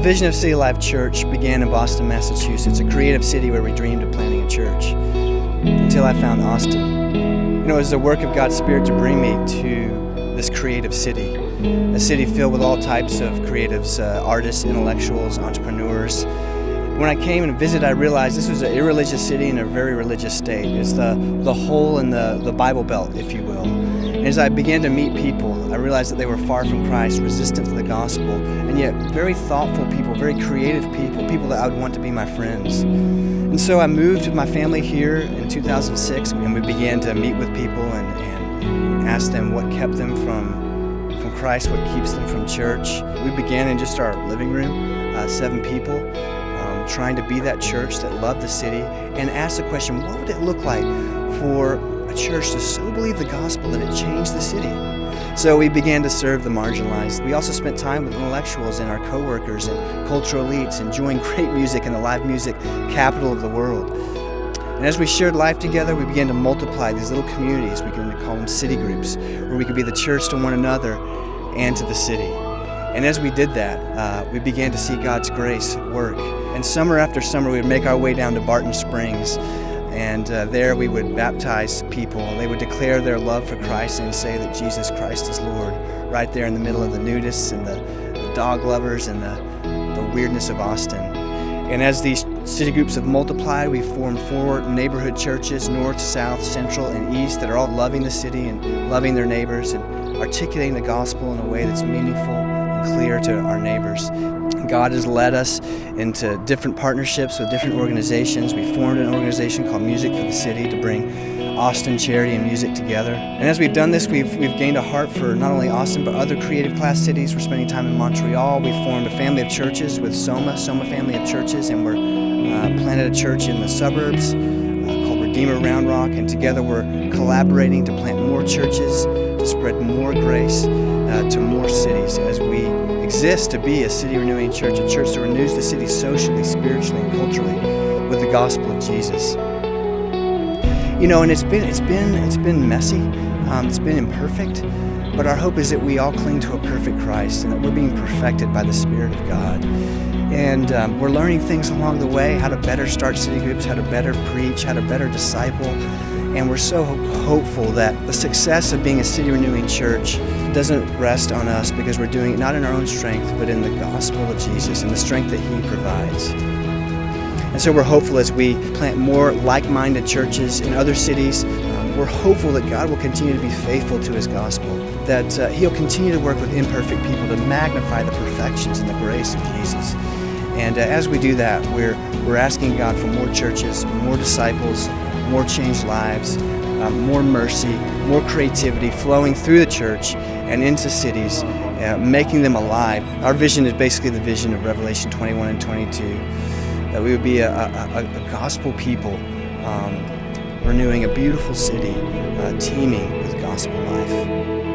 vision of City Life Church began in Boston, Massachusetts, a creative city where we dreamed of planting a church, until I found Austin. You know, it was the work of God's Spirit to bring me to this creative city, a city filled with all types of creatives, artists, intellectuals, entrepreneurs. When I came and visited, I realized this was an irreligious city in a very religious state. It's the hole in the Bible Belt, if you will. And as I began to meet people, I realized that they were far from Christ, resistant to the gospel, and yet very thoughtful people, very creative people that I would want to be my friends. And so I moved with my family here in 2006, and we began to meet with people and ask them what kept them from Christ, what keeps them from church. We began in just our living room, 7 people, trying to be that church that loved the city, and asked the question, what would it look like for a church to so believe the gospel that it changed the city? So we began to serve the marginalized. We also spent time with intellectuals and our co-workers and cultural elites, enjoying great music in the live music capital of the world. And as we shared life together, we began to multiply these little communities. We began to call them city groups, where we could be the church to one another and to the city. And as we did that, we began to see God's grace work. And summer after summer, we would make our way down to Barton Springs, and there we would baptize people, and they would declare their love for Christ and say that Jesus Christ is Lord, right there in the middle of the nudists and the dog lovers and the weirdness of Austin. And as these city groups have multiplied, we formed 4 neighborhood churches, north, south, central, and east, that are all loving the city and loving their neighbors and articulating the gospel in a way that's meaningful and clear to our neighbors. God has led us into different partnerships with different organizations. We formed an organization called Music for the City to bring Austin, charity, and music together. And as we've done this, we've gained a heart for not only Austin, but other creative class cities. We're spending time in Montreal. We formed a family of churches with Soma family of churches, and we're planted a church in the suburbs called Redeemer Round Rock, and together we're collaborating to plant more churches, to spread more grace to more cities as we exist to be a city renewing church, a church that renews the city socially, spiritually, and culturally with the gospel of Jesus. You know, and it's been messy, it's been imperfect, but our hope is that we all cling to a perfect Christ and that we're being perfected by the Spirit of God. And we're learning things along the way, how to better start city groups, how to better preach, how to better disciple. And we're so hopeful that the success of being a city renewing church doesn't rest on us, because we're doing it not in our own strength, but in the gospel of Jesus and the strength that He provides. And so we're hopeful as we plant more like-minded churches in other cities. We're hopeful that God will continue to be faithful to His gospel, that He'll continue to work with imperfect people to magnify the perfections and the grace of Jesus. And as we do that, we're asking God for more churches, more disciples, more changed lives, more mercy, more creativity flowing through the church and into cities, making them alive. Our vision is basically the vision of Revelation 21 and 22, that we would be a gospel people, renewing a beautiful city, teeming with gospel life.